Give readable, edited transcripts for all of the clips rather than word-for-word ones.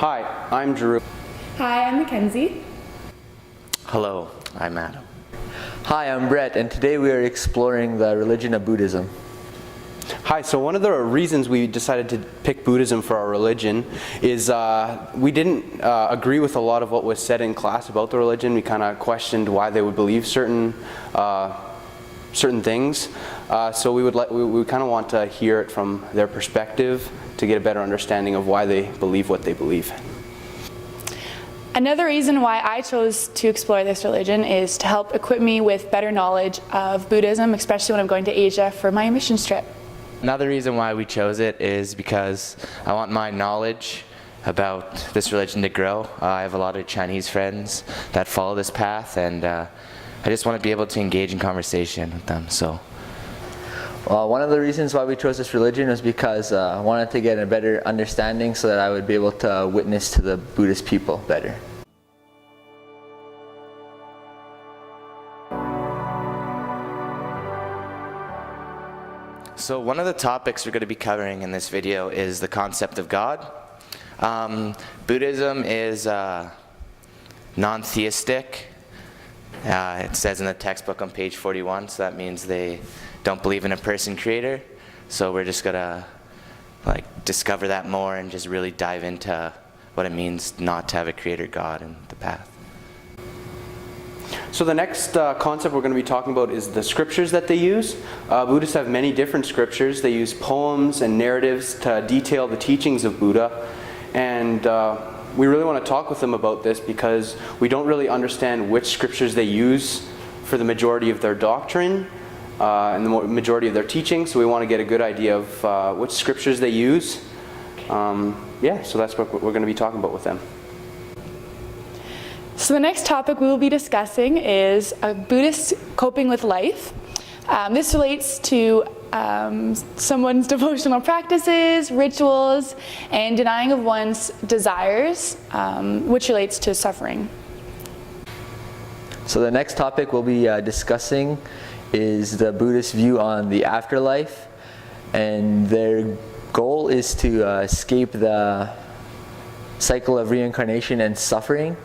Hi, I'm Drew. Hi, I'm Mackenzie. Hello, I'm Adam. Hi, I'm Brett, and today we are exploring the religion of Buddhism. Hi, so one of the reasons we decided to pick Buddhism for our religion is we didn't agree with a lot of what was said in class about the religion. We kind of questioned why they would believe certain things. So we kind of want to hear it from their perspective to get a better understanding of why they believe what they believe. Another reason why I chose to explore this religion is to help equip me with better knowledge of Buddhism, especially when I'm going to Asia for my missions trip. Another reason why we chose it is because I want my knowledge about this religion to grow. I have a lot of Chinese friends that follow this path, and I just want to be able to engage in conversation with them. Well, one of the reasons why we chose this religion was because I wanted to get a better understanding so that I would be able to witness to the Buddhist people better. So one of the topics we're going to be covering in this video is the concept of God. Buddhism is non-theistic. It says in the textbook on page 41, so that means they don't believe in a person creator. So we're just going to discover that more and just really dive into what it means not to have a creator God in the path. So the next concept we're going to be talking about is the scriptures that they use. Buddhists have many different scriptures. They use poems and narratives to detail the teachings of Buddha. And we really want to talk with them about this because we don't really understand which scriptures they use for the majority of their doctrine and the majority of their teaching. So we want to get a good idea of which scriptures they use. So that's what we're going to be talking about with them. So the next topic we will be discussing is Buddhist coping with life. This relates to someone's devotional practices, rituals, and denying of one's desires, which relates to suffering. So the next topic we'll be discussing is the Buddhist view on the afterlife, and their goal is to escape the cycle of reincarnation and suffering.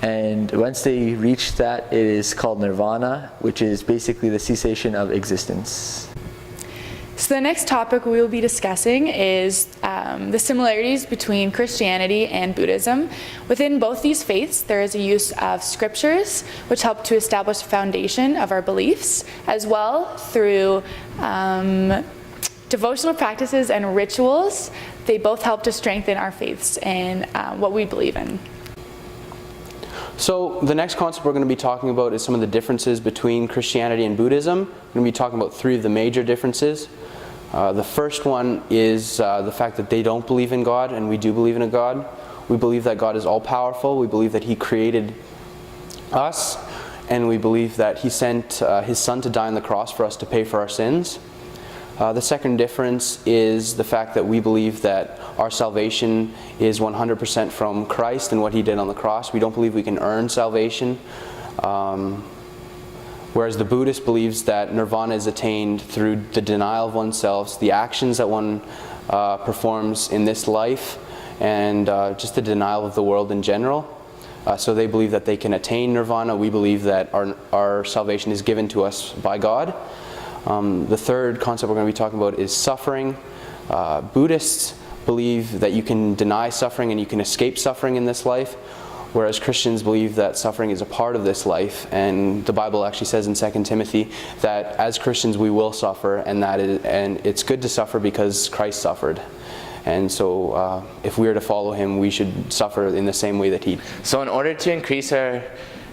And once they reach that, it is called nirvana, which is basically the cessation of existence. So the next topic we will be discussing is the similarities between Christianity and Buddhism. Within both these faiths, there is a use of scriptures, which help to establish a foundation of our beliefs, as well through devotional practices and rituals. They both help to strengthen our faiths and what we believe in. So the next concept we're going to be talking about is some of the differences between Christianity and Buddhism. We're going to be talking about three of the major differences. The first one is the fact that they don't believe in God, and we do believe in a God. We believe that God is all-powerful. We believe that He created us, and we believe that He sent His Son to die on the cross for us to pay for our sins. The second difference is the fact that we believe that our salvation is 100% from Christ and what He did on the cross. We don't believe we can earn salvation. Whereas the Buddhist believes that nirvana is attained through the denial of oneself, the actions that one performs in this life, and just the denial of the world in general. So they believe that they can attain nirvana. We believe that our salvation is given to us by God. The third concept we're going to be talking about is suffering. Buddhists believe that you can deny suffering and you can escape suffering in this life, whereas Christians believe that suffering is a part of this life, and the Bible actually says in 2 Timothy that as Christians we will suffer, and it's good to suffer because Christ suffered. And so if we are to follow Him, we should suffer in the same way that He did. So in order to increase our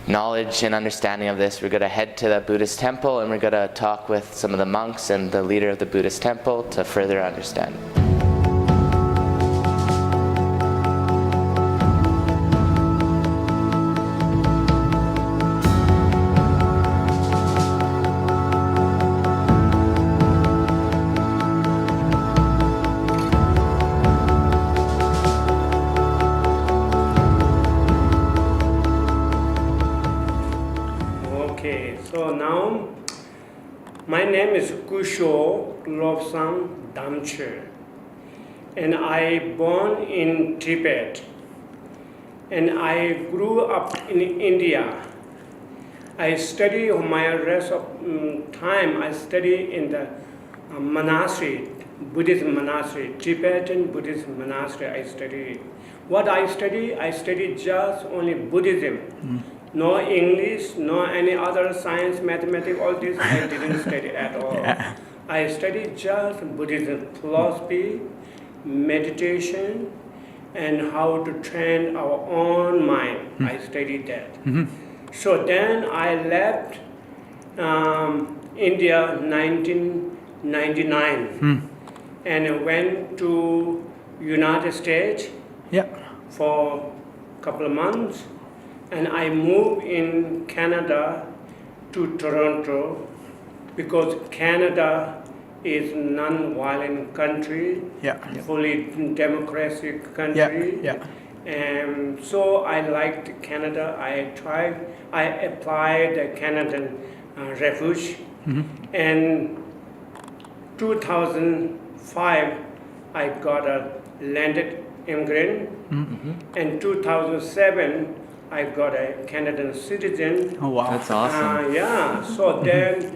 knowledge and understanding of this, we're going to head to the Buddhist temple, and we're going to talk with some of the monks and the leader of the Buddhist temple to further understand. So now, my name is Kusho Lobsang Damche, and I born in Tibet. and I grew up in India. I study my rest of time. I study in the monastery, Buddhist monastery, Tibetan Buddhist monastery. I study. What I study just only Buddhism. No English, no any other science, mathematics, all this I didn't study at all. Yeah. I studied just Buddhism, philosophy, meditation, and how to train our own mind. I studied that. So then I left India 1999 and went to United States Yeah. for a couple of months, and I moved in Canada to Toronto because Canada is non-violent country, Yeah. fully democratic country. Yeah. And so I liked Canada. I applied the Canadian refuge. And 2005, I got a landed immigrant. And 2007, I got a Canadian citizen. Oh, wow. That's awesome. Yeah, so then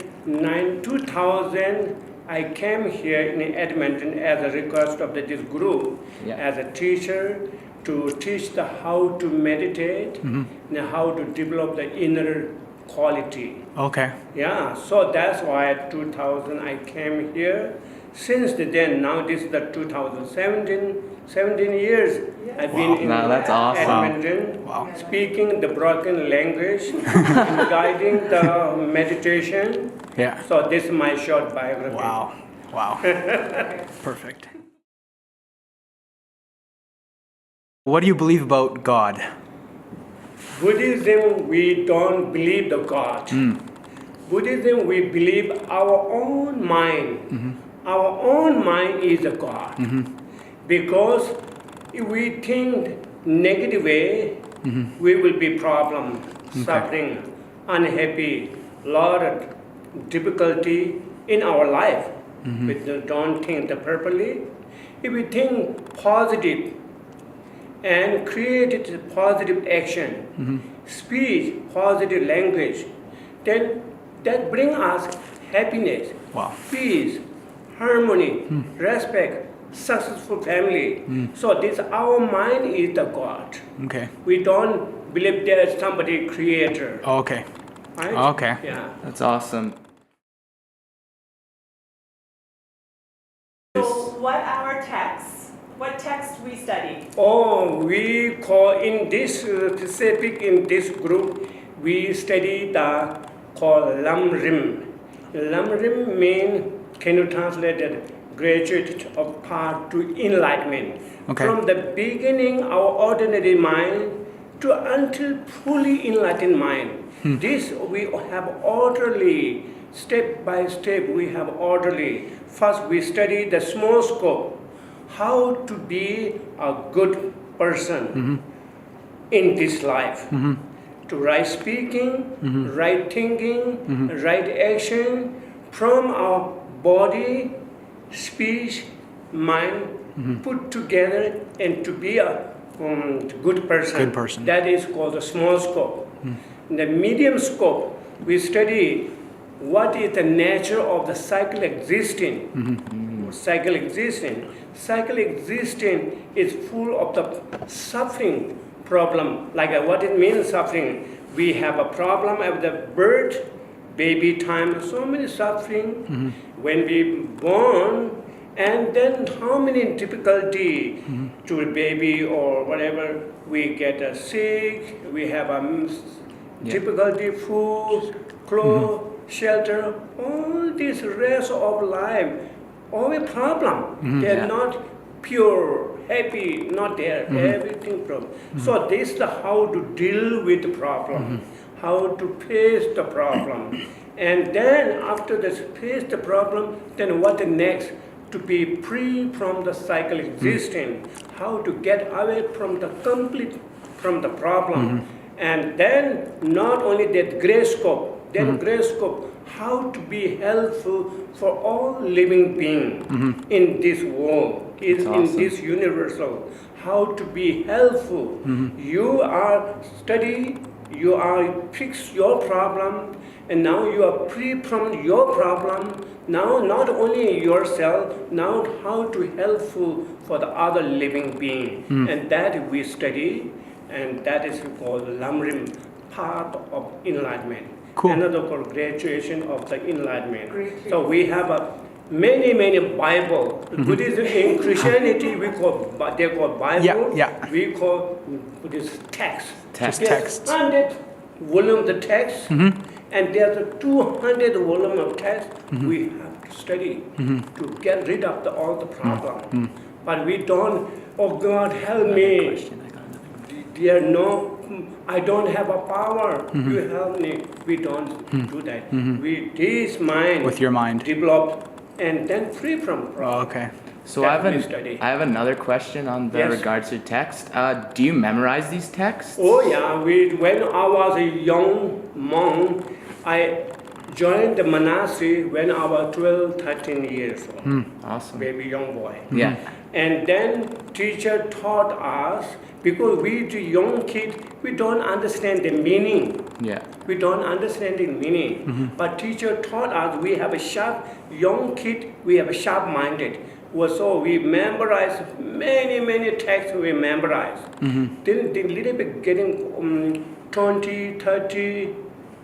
2000, I came here in Edmonton as a request of this group, Yeah. as a teacher to teach the how to meditate and how to develop the inner quality. Okay. Yeah, so that's why 2000 I came here. Since then, now this is the 17 years I've been in Wow, that's awesome. Edmonton, Wow. speaking the broken language, and guiding the meditation. Yeah. So this is my short biography. Wow. Wow. Perfect. What do you believe about God? Buddhism, we don't believe the God. Buddhism, we believe our own mind. Our own mind is the God. Because if we think negative way, we will be problem, suffering, unhappy, lot of difficulty in our life. We don't think the properly. If we think positive and create positive action, speech, positive language, then that bring us happiness, Wow. peace, harmony, respect, successful family. So this our mind is the God. Okay. We don't believe there is somebody creator. Okay. Right? Okay. Yeah. That's awesome. So what text we study? Oh, we call in this specific in this group, we study the called Lam Rim. Lam Rim mean, can you translate it? Graduate of path to enlightenment. Okay. From the beginning, our ordinary mind to until fully enlightened mind. This we have orderly, step by step. We have orderly. First, we study the small scope, how to be a good person in this life. To right speaking, right thinking, right action from our body, speech, mind put together and to be a good person. Good person. That is called the small scope. In the medium scope, we study what is the nature of the cycle existing. Cycle existing. Cycle existing is full of the suffering problem. Like what it means suffering. We have a problem of the birth, baby time, so many suffering. When we born, and then how many difficulty to a baby or whatever, we get sick, we have a difficulty, food, clothes, shelter, all this rest of life, all a problem. They're not pure, happy, not there, everything problem. So this is the how to deal with the problem, how to face the problem. And then after this face the problem, then what the next? To be free from the cycle existing, how to get away from the complete, from the problem. And then not only that gray scope, then gray scope, how to be helpful for all living beings in this world. is in this universal. How to be helpful. You are study, you are fix your problem, and now you are free from your problem. Now not only yourself, now how to helpful for the other living being. And that we study, and that is called Lamrim, path of enlightenment. Cool. Another called graduation of the enlightenment. So we have many Bible. Buddhism in Christianity they call Bible. Yeah. We call Buddhist text. Text. 100 volume of the text, and there's a 200 volume of text we have to study to get rid of all the problem. But we don't. Oh God, help me. There no, I don't have a power. You help me. We don't do that. We this mind With your mind. develop and then free from problem. Oh, okay. So That I we study. have another question on the Yes. regards to text. Do you memorize these texts? Oh yeah, when I was a young monk, I joined the monastery when I was 12, 13 years old. Awesome. Baby young boy. Yeah. And then teacher taught us, because we the young kid, we don't understand the meaning. Yeah. We don't understand the meaning. But teacher taught us, we have a sharp, young kid, we have a sharp-minded. So we memorize many texts we memorize. Then the little bit getting 20, 30,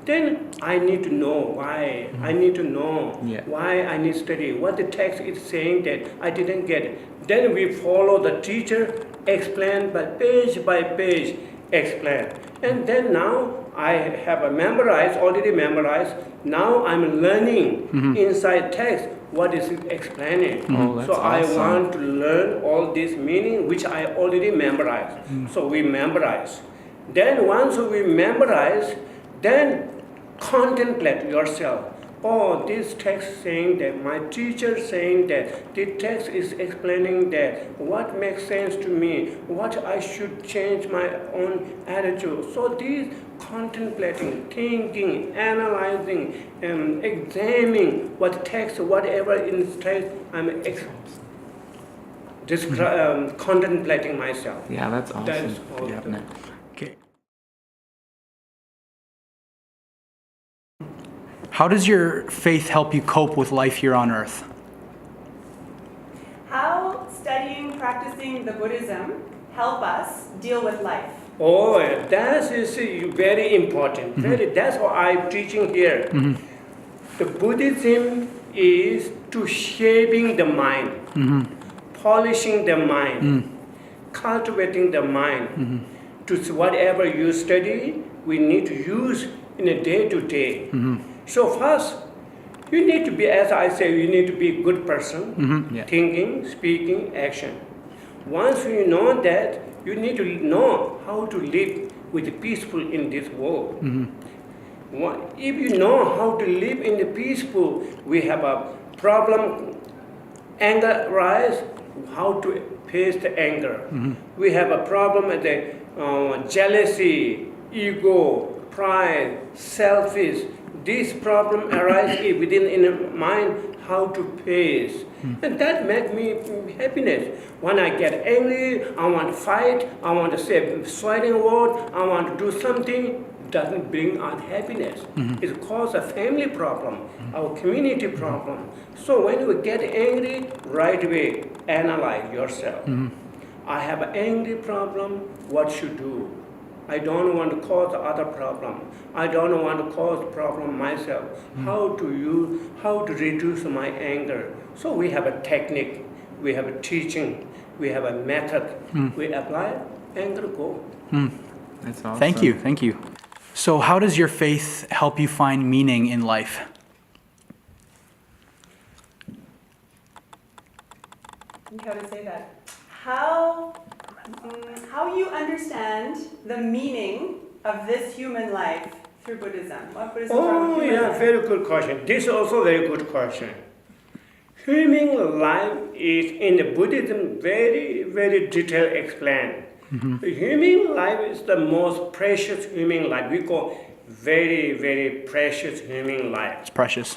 then I need to know why. I need to know why I need to study. What the text is saying that I didn't get it. Then we follow the teacher, explain by page, explain. And then now I have already memorized. Now I'm learning inside text what is it explaining. Oh, that's so I awesome. want to learn all this meaning which I already memorized. So we memorize. Then once we memorize, then contemplate yourself. Oh, this text saying that, my teacher saying that, the text is explaining that, what makes sense to me, what I should change my own attitude. So these contemplating, thinking, analyzing, examining what text, whatever in text, I'm contemplating myself. Yeah, that's awesome. That is called Yeah. Okay. How does your faith help you cope with life here on earth? How studying, practicing the Buddhism help us deal with life? Oh, that is very important. That's what I'm teaching here. The Buddhism is to shaping the mind, polishing the mind, cultivating the mind. To whatever you study, we need to use in a day-to-day. So first, you need to be, as I say, you need to be a good person, thinking, speaking, action. Once you know that, you need to know how to live with peaceful in this world. If you know how to live in the peaceful, we have a problem, anger rise, how to face the anger. We have a problem with the jealousy, ego, pride, selfish. This problem arises within in the mind, how to face. And that makes me happiness. When I get angry, I want to fight, I want to say swearing word, I want to do something, doesn't bring out happiness. It causes a family problem, our community problem. So when you get angry, right away, analyze yourself. I have an angry problem, what should do? I don't want to cause other problem. I don't want to cause problem myself. How to reduce my anger? So we have a technique, we have a teaching, we have a method. We apply, anger go. That's awesome. Thank you. So how does your faith help you find meaning in life? How to say that? How you understand the meaning of this human life through Buddhism? What Buddhism Oh yeah, very good question. This is also very good question. Human life is in the Buddhism very detailed explained. The human life is the most precious human life. We call very precious human life. It's precious.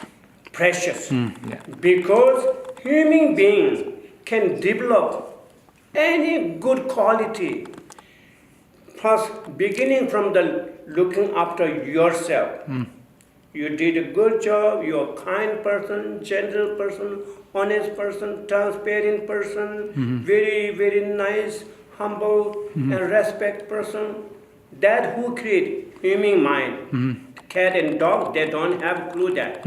Precious. Yeah. Because human beings can develop any good quality. First, beginning from the looking after yourself. You did a good job, you're a kind person, gentle person, honest person, transparent person, very, very nice, humble, and respect person. That who create human mind. Cat and dog, they don't have clue that.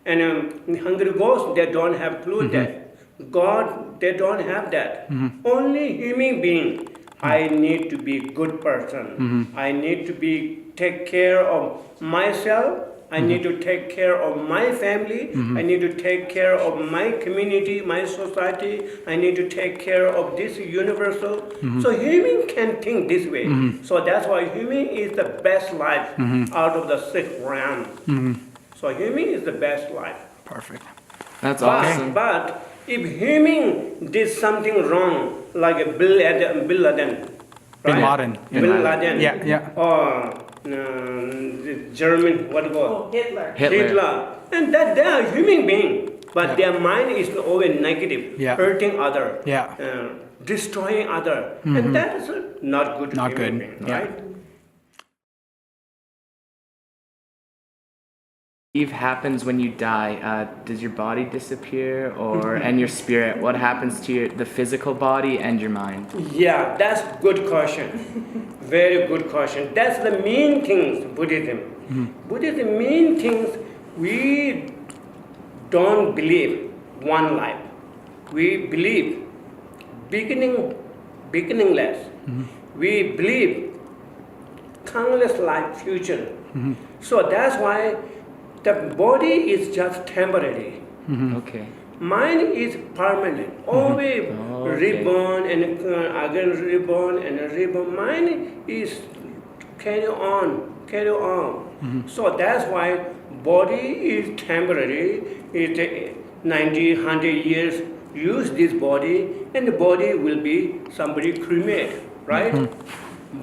And hungry ghosts, they don't have clue that. God, they don't have that. Only human being. I need to be good person. I need to take care of myself. I need to take care of my family. I need to take care of my community, my society. I need to take care of this universal. So human can think this way. So that's why human is the best life out of the six realm. So human is the best life. Perfect. That's awesome. But if human did something wrong, like a Bin Laden, Bin Laden. Bin Laden. Yeah. Or the German, what it was? Hitler. And that they are human beings, but their mind is always negative, hurting other, destroying other, and that is not good. Not human good. Being, right? Eve happens when you die. Does your body disappear, or and your spirit? What happens to the physical body and your mind? Yeah, that's good question. Very good question. That's the main things Buddhism. Buddhism main things we don't believe one life. We believe beginningless. We believe countless life future. So that's why the body is just temporary. Okay. Mind is permanent, always reborn and again reborn and reborn. Mind is carry on. So that's why body is temporary. It 90, 100 years use this body, and the body will be somebody cremate, right?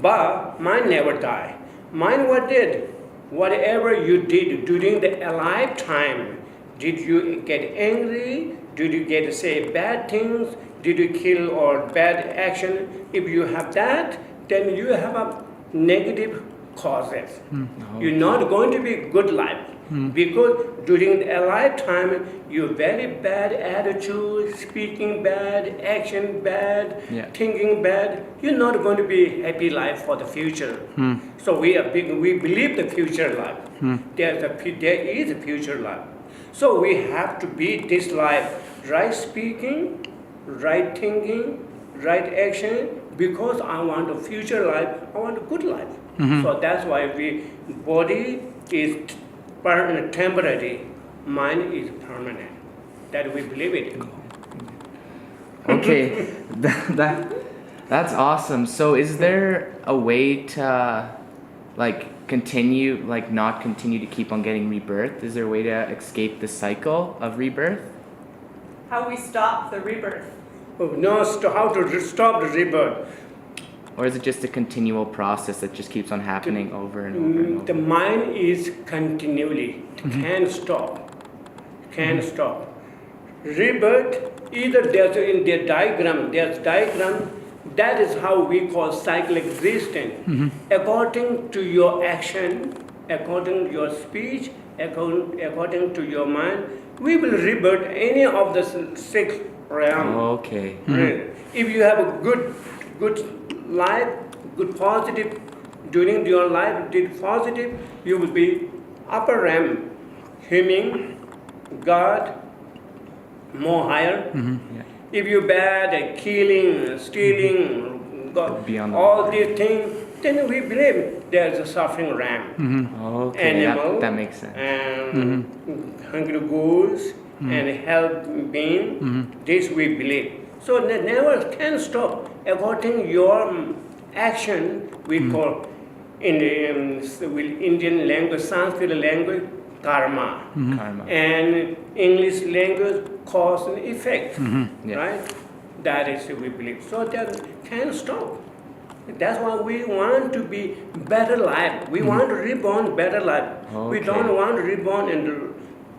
But mind never die. Mind what did? Whatever you did during the alive time, did you get angry? Did you get say bad things? Did you kill or bad action? If you have that, then you have a negative causes. You're not going to be good life because during the alive time you very bad attitude, speaking bad, action bad, thinking bad. You're not going to be happy life for the future. So we believe the future life. There is a future life. So we have to be this life, right speaking, right thinking, right action, because I want a future life, I want a good life. So that's why body is temporary, mind is permanent. That we believe it. Okay, that's awesome. So is there a way to not continue to keep on getting rebirth? Is there a way to escape the cycle of rebirth? How we stop the rebirth? No, how to stop the rebirth. Or is it just a continual process that just keeps on happening over and over and over? The mind is continually, can't stop. Rebirth, either there's in their diagram, that is how we call cycle existence. According to your action, according to your speech, according to your mind, we will rebirth any of the six realms. Okay. If you have a good life, good positive, during your life did positive, you will be upper realm, human, God, more higher. If you bad, killing, stealing, all these things, then we believe there's a suffering ram. Okay, Animal, that makes sense. And hungry goose and health being. This we believe. So they never can stop. According your action, we call in the Indian language, Sanskrit language, karma. And English language, cause and effect. Right? That is we believe. So that can stop. That's why we want to be better life. We want to reborn better life. We don't want to reborn in the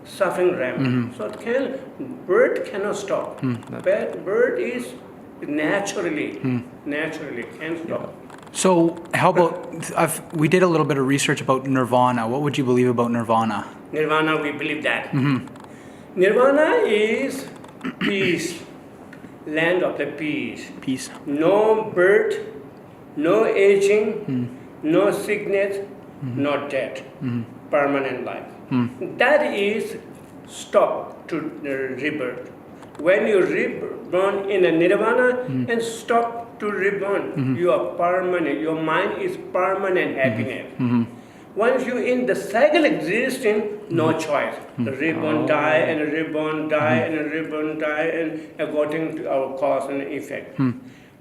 suffering realm. So bird cannot stop. Bird is naturally can stop. So how about, we did a little bit of research about nirvana. What would you believe about nirvana? Nirvana, we believe that. Nirvana is peace, land of the peace. Peace. No birth, no aging, no sickness, no death, permanent life. That is stop to rebirth. When you reborn in a nirvana and stop to reborn, you are permanent. Your mind is permanent happiness. Once you in the cycle existing, no choice. Reborn, die, and reborn, die, and reborn, die, and according to our cause and effect.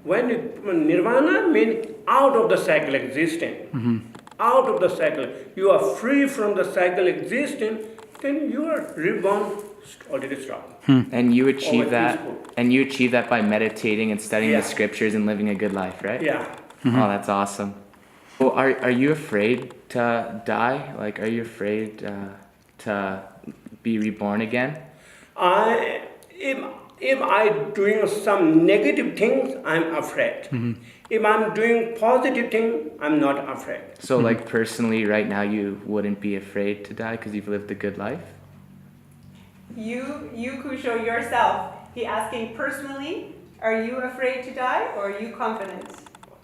When nirvana means out of the cycle existing, out of the cycle, you are free from the cycle existing, then you are reborn, already stopped. And you achieve Always that, peaceful. and you achieve that by meditating and studying Yeah. the scriptures and living a good life, right? Yeah. Oh, that's awesome. Well, are you afraid to die? Like, are you afraid to be reborn again? If I doing some negative things, I'm afraid. If I'm doing positive things, I'm not afraid. So, like, personally, right now, you wouldn't be afraid to die because you've lived a good life? You Kusho, yourself, he asking personally, are you afraid to die or are you confident?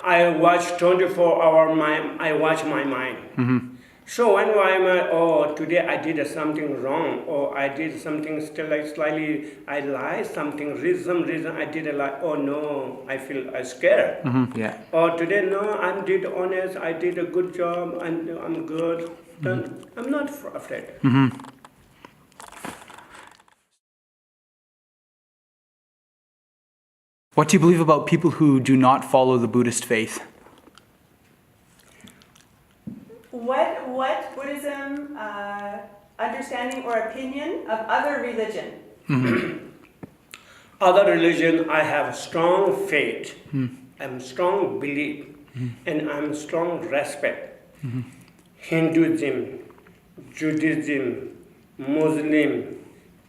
I watch 24-hour mind. I watch my mind. So when I'm today I did something wrong, or I did something still like slightly I lied something, some reason I did a lie. Oh no, I feel scared. Yeah. Or today no, I did honest. I did a good job. I'm good. Then I'm not afraid. What do you believe about people who do not follow the Buddhist faith? What Buddhism understanding or opinion of other religion? Other religion, I have strong faith, I'm strong belief, and I'm strong respect. Hinduism, Judaism, Muslim,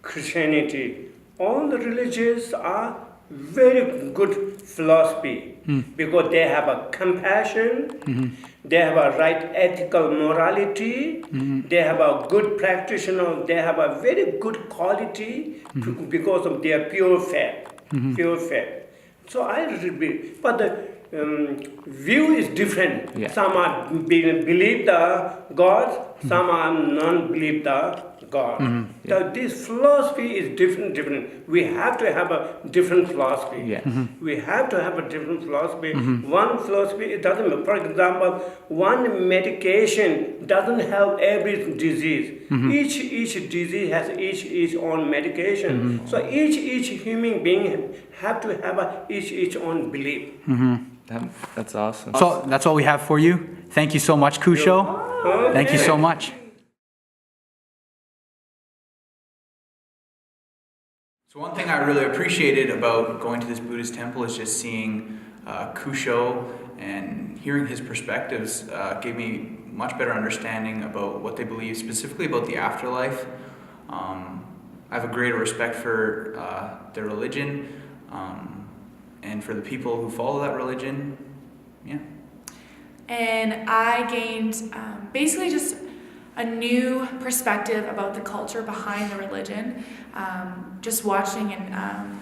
Christianity, all the religions are very good philosophy because they have a compassion, they have a right ethical morality, they have a good practitioner, they have a very good quality because of their pure faith, pure faith. So I really, but the view is different. Yeah. Some are believe the God, some are non-believe the God. So this philosophy is different. We have to have a different philosophy. Yes. We have to have a different philosophy. One philosophy, it doesn't matter. For example, one medication doesn't help every disease. Each disease has its own medication. So each human being have to have each own belief. That's awesome. So that's all we have for you. Thank you so much, Kusho. Thank you so much. So one thing I really appreciated about going to this Buddhist temple is just seeing Kusho and hearing his perspectives gave me much better understanding about what they believe, specifically about the afterlife. I have a greater respect for their religion and for the people who follow that religion. Yeah. And I gained basically just a new perspective about the culture behind the religion. Just watching and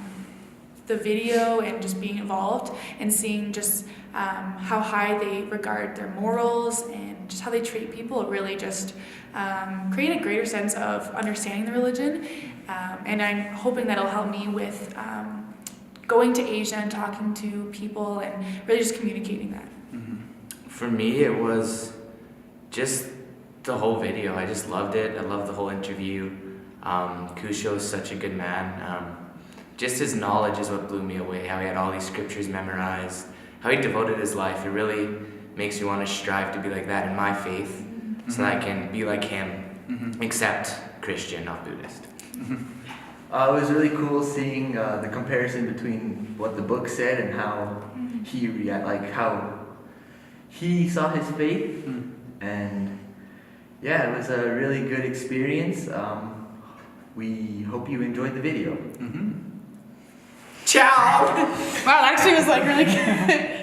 the video and just being involved and seeing just how high they regard their morals and just how they treat people really just create a greater sense of understanding the religion. And I'm hoping that'll help me with going to Asia and talking to people and really just communicating that. For me, it was just the whole video. I just loved it. I loved the whole interview. Kusho is such a good man. Just his knowledge is what blew me away, how he had all these scriptures memorized, how he devoted his life. It really makes me want to strive to be like that in my faith so that I can be like him, except Christian, not Buddhist. It was really cool seeing the comparison between what the book said and how how he saw his faith, and yeah, it was a really good experience. We hope you enjoyed the video. Ciao! Wow, that actually was like really good.